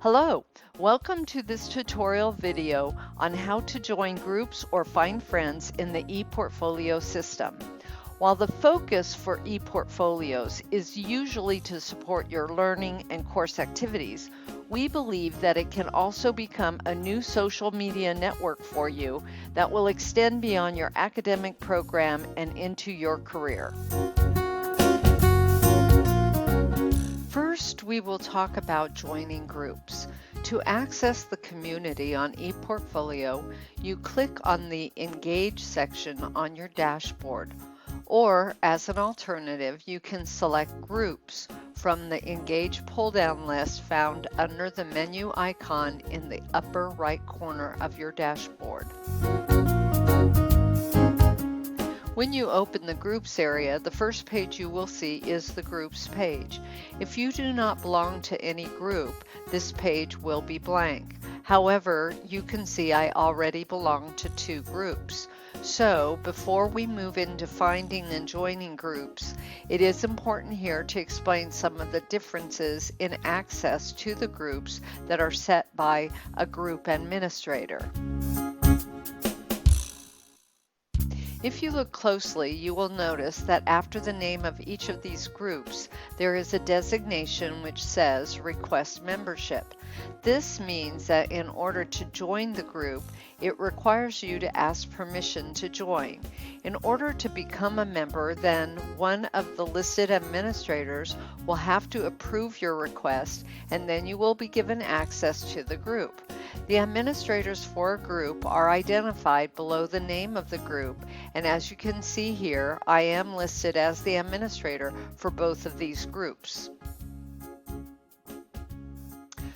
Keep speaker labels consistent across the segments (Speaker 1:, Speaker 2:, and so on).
Speaker 1: Hello, welcome to this tutorial video on how to join groups or find friends in the ePortfolio system. While the focus for ePortfolios is usually to support your learning and course activities, we believe that it can also become a new social media network for you that will extend beyond your academic program and into your career. First, we will talk about joining groups. To access the community on ePortfolio, you click on the Engage section on your dashboard, or as an alternative, you can select Groups from the Engage pull-down list found under the menu icon in the upper right corner of your dashboard. When you open the Groups area, the first page you will see is the Groups page. If you do not belong to any group, this page will be blank. However, you can see I already belong to 2 groups. So, before we move into finding and joining groups, it is important here to explain some of the differences in access to the groups that are set by a group administrator. If you look closely, you will notice that after the name of each of these groups, there is a designation which says Request Membership. This means that in order to join the group, it requires you to ask permission to join. In order to become a member, then one of the listed administrators will have to approve your request, and then you will be given access to the group. The administrators for a group are identified below the name of the group, and as you can see here, I am listed as the administrator for both of these groups.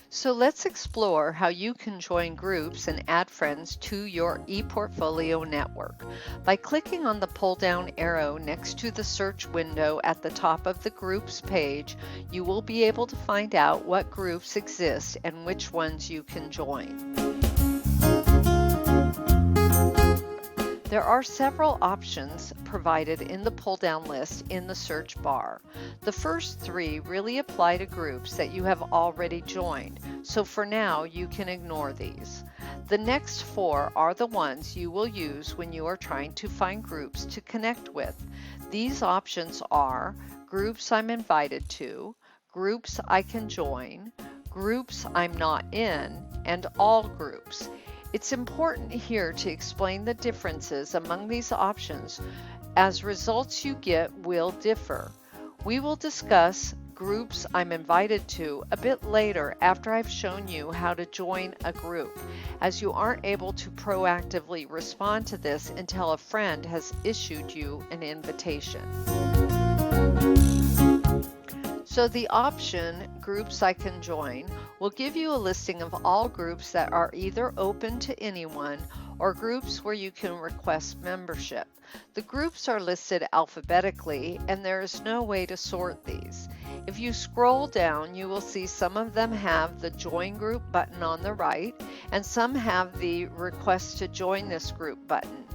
Speaker 1: So let's explore how you can join groups and add friends to your ePortfolio network. By clicking on the pull-down arrow next to the search window at the top of the Groups page, you will be able to find out what groups exist and which ones you can join. There are several options provided in the pull-down list in the search bar. The first 3 really apply to groups that you have already joined, so for now you can ignore these. The next 4 are the ones you will use when you are trying to find groups to connect with. These options are Groups I'm invited to, Groups I can join, Groups I'm not in, and All groups. It's important here to explain the differences among these options, as results you get will differ. We will discuss Groups I'm invited to a bit later after I've shown you how to join a group, as you aren't able to proactively respond to this until a friend has issued you an invitation. So the option Groups I can join will give you a listing of all groups that are either open to anyone or groups where you can request membership. The groups are listed alphabetically, and there is no way to sort these. If you scroll down, you will see some of them have the Join Group button on the right, and some have the Request to Join this group button.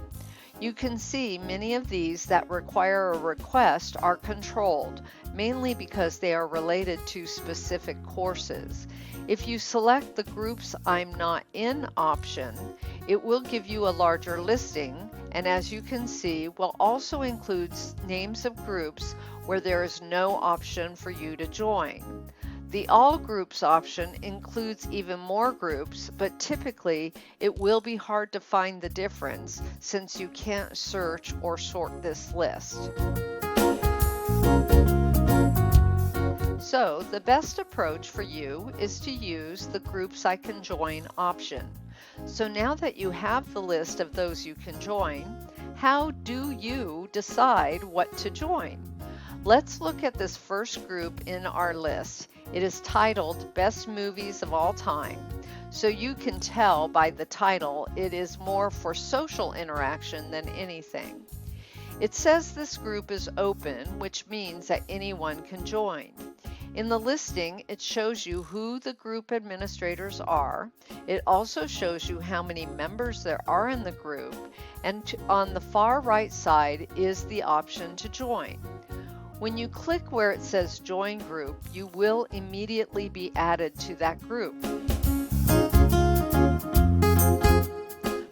Speaker 1: You can see many of these that require a request are controlled, mainly because they are related to specific courses. If you select the Groups I'm Not In option, it will give you a larger listing, and as you can see, will also include names of groups where there is no option for you to join. The All Groups option includes even more groups, but typically it will be hard to find the difference since you can't search or sort this list. So the best approach for you is to use the Groups I Can Join option. So now that you have the list of those you can join, how do you decide what to join? Let's look at this first group in our list. It is titled Best Movies of All Time. So you can tell by the title it is more for social interaction than anything. It says this group is open, which means that anyone can join. In the listing, it shows you who the group administrators are. It also shows you how many members there are in the group, and on the far right side is the option to join. When you click where it says Join Group, you will immediately be added to that group.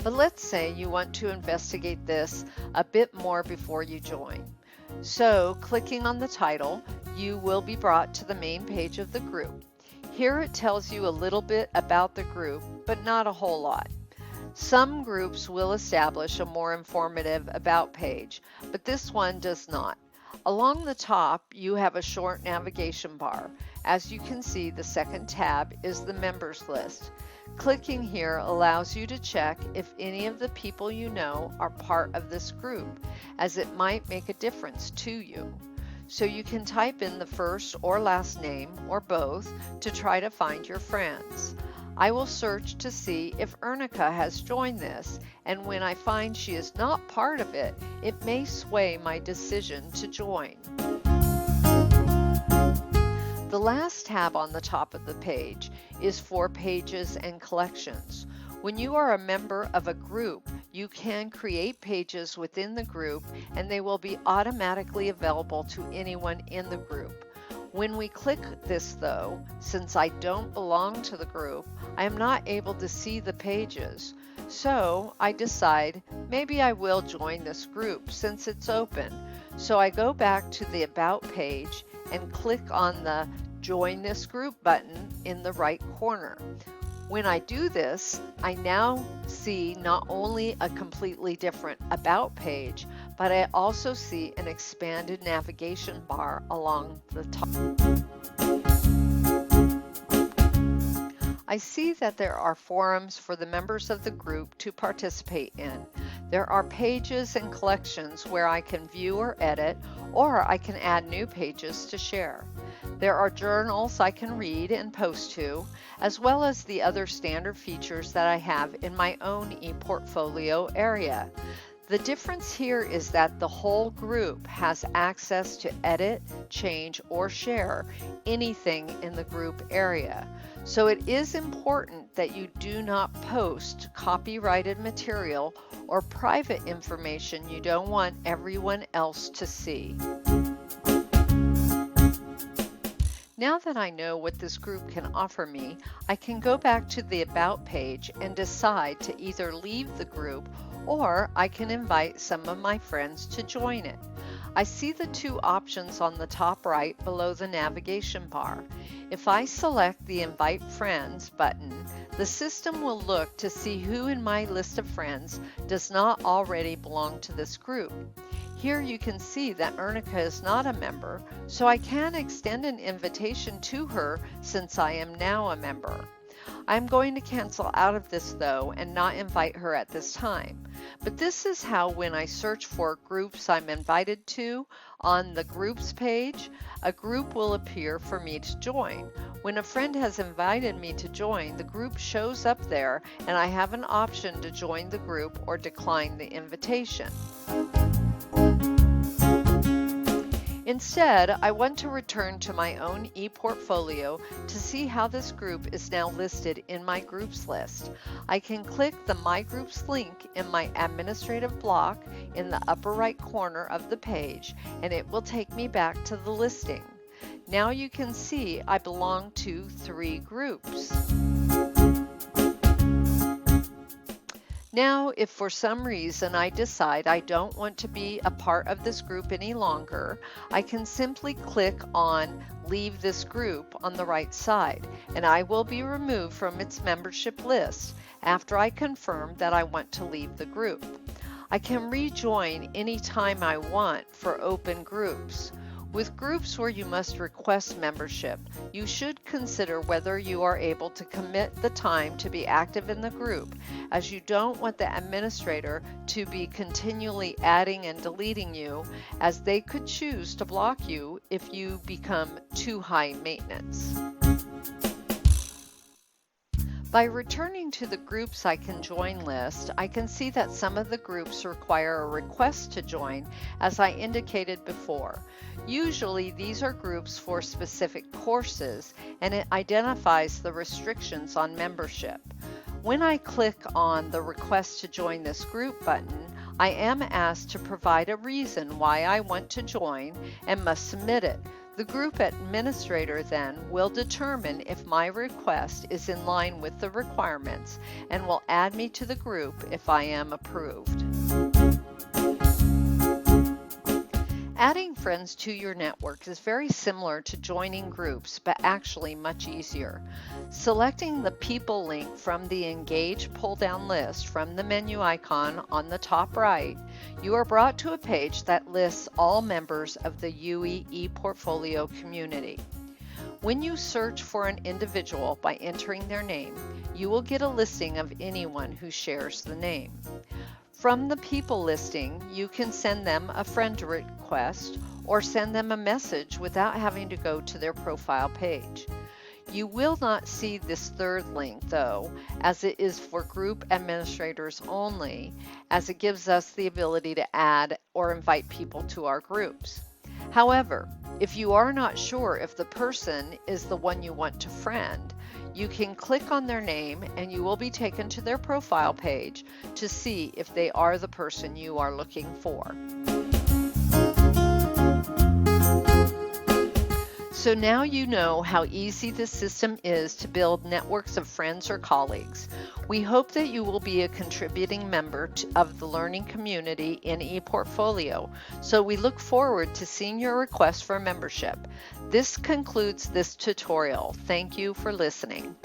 Speaker 1: But let's say you want to investigate this a bit more before you join. So, clicking on the title, you will be brought to the main page of the group. Here it tells you a little bit about the group, but not a whole lot. Some groups will establish a more informative About page, but this one does not. Along the top, you have a short navigation bar. As you can see, the second tab is the members list. Clicking here allows you to check if any of the people you know are part of this group, as it might make a difference to you. So you can type in the first or last name, or both, to try to find your friends. I will search to see if Ernica has joined this, and when I find she is not part of it, it may sway my decision to join. The last tab on the top of the page is for pages and collections. When you are a member of a group, you can create pages within the group, and they will be automatically available to anyone in the group. When we click this though, since I don't belong to the group, I am not able to see the pages. So I decide maybe I will join this group since it's open. So I go back to the About page and click on the Join This Group button in the right corner. When I do this, I now see not only a completely different About page, but I also see an expanded navigation bar along the top. I see that there are forums for the members of the group to participate in. There are pages and collections where I can view or edit, or I can add new pages to share. There are journals I can read and post to, as well as the other standard features that I have in my own ePortfolio area. The difference here is that the whole group has access to edit, change, or share anything in the group area. So it is important that you do not post copyrighted material or private information you don't want everyone else to see. Now that I know what this group can offer me, I can go back to the About page and decide to either leave the group, or I can invite some of my friends to join it. I see the two options on the top right below the navigation bar. If I select the Invite Friends button, the system will look to see who in my list of friends does not already belong to this group. Here you can see that Ernica is not a member, so I can extend an invitation to her since I am now a member. I'm going to cancel out of this though and not invite her at this time. But this is how, when I search for groups I'm invited to on the groups page, a group will appear for me to join. When a friend has invited me to join, the group shows up there and I have an option to join the group or decline the invitation. Instead, I want to return to my own ePortfolio to see how this group is now listed in my groups list. I can click the My Groups link in my administrative block in the upper right corner of the page, and it will take me back to the listing. Now you can see I belong to 3 groups. Now, if for some reason I decide I don't want to be a part of this group any longer, I can simply click on Leave this group on the right side, and I will be removed from its membership list after I confirm that I want to leave the group. I can rejoin anytime I want for open groups. With groups where you must request membership, you should consider whether you are able to commit the time to be active in the group, as you don't want the administrator to be continually adding and deleting you, as they could choose to block you if you become too high maintenance. By returning to the Groups I Can Join list, I can see that some of the groups require a request to join, as I indicated before. Usually these are groups for specific courses, and it identifies the restrictions on membership. When I click on the Request to Join this group button, I am asked to provide a reason why I want to join and must submit it. The group administrator then will determine if my request is in line with the requirements and will add me to the group if I am approved. Adding friends to your network is very similar to joining groups, but actually much easier. Selecting the People link from the Engage pull-down list from the menu icon on the top right, you are brought to a page that lists all members of the UE ePortfolio community. When you search for an individual by entering their name, you will get a listing of anyone who shares the name. From the People listing, you can send them a friend request or send them a message without having to go to their profile page. You will not see this third link though, as it is for group administrators only, as it gives us the ability to add or invite people to our groups. However, if you are not sure if the person is the one you want to friend, you can click on their name and you will be taken to their profile page to see if they are the person you are looking for. So now you know how easy this system is to build networks of friends or colleagues. We hope that you will be a contributing member of the learning community in ePortfolio, so we look forward to seeing your request for membership. This concludes this tutorial. Thank you for listening.